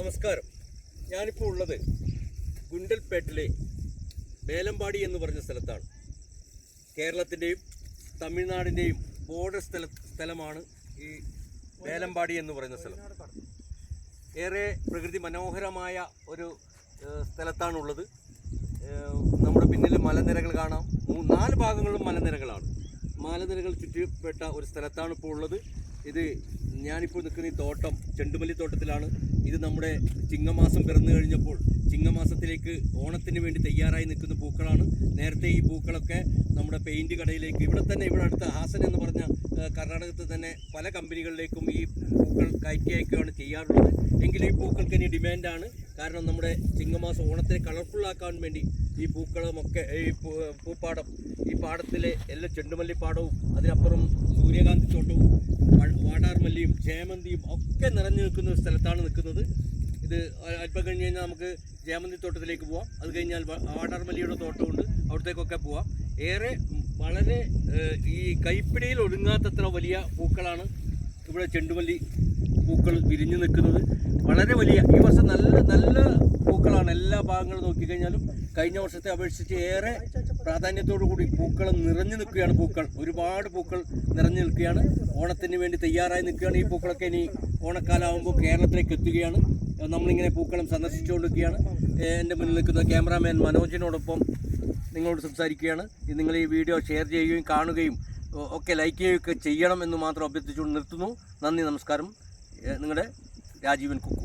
നമസ്കാരം. ഞാനിപ്പോൾ ഉള്ളത് ഗുണ്ടൽപേട്ടിലെ വേലമ്പാടി എന്ന് പറഞ്ഞ സ്ഥലത്താണ്. കേരളത്തിൻ്റെയും തമിഴ്നാടിൻ്റെയും ബോർഡർ സ്ഥലമാണ് ഈ വേലമ്പാടി എന്ന് പറയുന്ന സ്ഥലം. ഏറെ പ്രകൃതി മനോഹരമായ ഒരു സ്ഥലത്താണുള്ളത്. നമ്മുടെ പിന്നിൽ മലനിരകൾ കാണാം. 4 ഭാഗങ്ങളിലും മലനിരകളാണ്. മലനിരകൾ ചുറ്റിപ്പെട്ട ഒരു സ്ഥലത്താണ് ഇപ്പോൾ ഉള്ളത്. ഇത് ഞാനിപ്പോൾ നിൽക്കുന്ന ഈ തോട്ടം ചെണ്ടുമല്ലി തോട്ടത്തിലാണ്. ഇത് നമ്മുടെ ചിങ്ങമാസം പിറന്നു കഴിഞ്ഞപ്പോൾ ചിങ്ങമാസത്തിലേക്ക് ഓണത്തിന് വേണ്ടി തയ്യാറായി നിൽക്കുന്ന പൂക്കളാണ്. നേരത്തെ ഈ പൂക്കളൊക്കെ നമ്മുടെ പെയിൻറ് കടയിലേക്ക് ഇവിടെ അടുത്ത ഹാസൻ എന്ന് പറഞ്ഞ കർണാടകത്തിൽ തന്നെ പല കമ്പനികളിലേക്കും ഈ പൂക്കൾ കയറ്റി അയക്കുകയാണ് ചെയ്യാറുള്ളത്. എങ്കിലും ഈ പൂക്കൾക്ക് ഇനി ഡിമാൻഡാണ്. കാരണം നമ്മുടെ ചിങ്ങമാസം ഓണത്തിനെ കളർഫുള്ളാക്കാൻ വേണ്ടി ഈ പൂക്കളുമൊക്കെ ഈ പാടത്തിലെ എല്ലാ ചെണ്ടുമല്ലി പാടവും അതിനപ്പുറം സൂര്യകാന്തി തോട്ടവും വാടാർമല്ലിയും ജയമന്തിയും ഒക്കെ നിറഞ്ഞു നിൽക്കുന്ന ഒരു സ്ഥലത്താണ് നിൽക്കുന്നത്. ഇത് അല്പം കഴിഞ്ഞ് കഴിഞ്ഞാൽ നമുക്ക് ജയമന്തി തോട്ടത്തിലേക്ക് പോവാം. അത് കഴിഞ്ഞാൽ വാടാർമല്ലിയുടെ തോട്ടമുണ്ട്, അവിടത്തേക്കൊക്കെ പോവാം. വളരെ ഈ കൈപ്പിടിയിൽ ഒതുങ്ങാത്തത്ര വലിയ പൂക്കളാണ് ഇവിടെ ചെണ്ടുമല്ലി പൂക്കൾ വിരിഞ്ഞു നിൽക്കുന്നത്. വളരെ വലിയ ഈ വർഷം നല്ല പൂക്കളാണ്. എല്ലാ ഭാഗങ്ങളും നോക്കിക്കഴിഞ്ഞാലും കഴിഞ്ഞ വർഷത്തെ അപേക്ഷിച്ച് ഏറെ പ്രാധാന്യത്തോടു കൂടി പൂക്കൾ നിറഞ്ഞു നിൽക്കുകയാണ്. ഒരുപാട് പൂക്കൾ നിറഞ്ഞു നിൽക്കുകയാണ്. ഓണത്തിന് വേണ്ടി തയ്യാറായി നിൽക്കുകയാണ്. ഈ പൂക്കളൊക്കെ ഇനി ഓണക്കാലമാകുമ്പോൾ കേരളത്തിലേക്ക് എത്തുകയാണ്. നമ്മളിങ്ങനെ പൂക്കളം സന്ദർശിച്ചുകൊണ്ടിരിക്കുകയാണ്. എൻ്റെ മുന്നിൽ നിൽക്കുന്ന ക്യാമറാമാൻ മനോജിനോടൊപ്പം നിങ്ങളോട് സംസാരിക്കുകയാണ്. നിങ്ങൾ ഈ വീഡിയോ ഷെയർ ചെയ്യുകയും കാണുകയും ഒക്കെ ലൈക്ക് ചെയ്യുകയൊക്കെ ചെയ്യണം എന്ന് മാത്രം അഭ്യർത്ഥിച്ചുകൊണ്ട് നിർത്തുന്നു. നന്ദി, നമസ്കാരം. നിങ്ങളുടെ രാജീവൻ കുക്കു.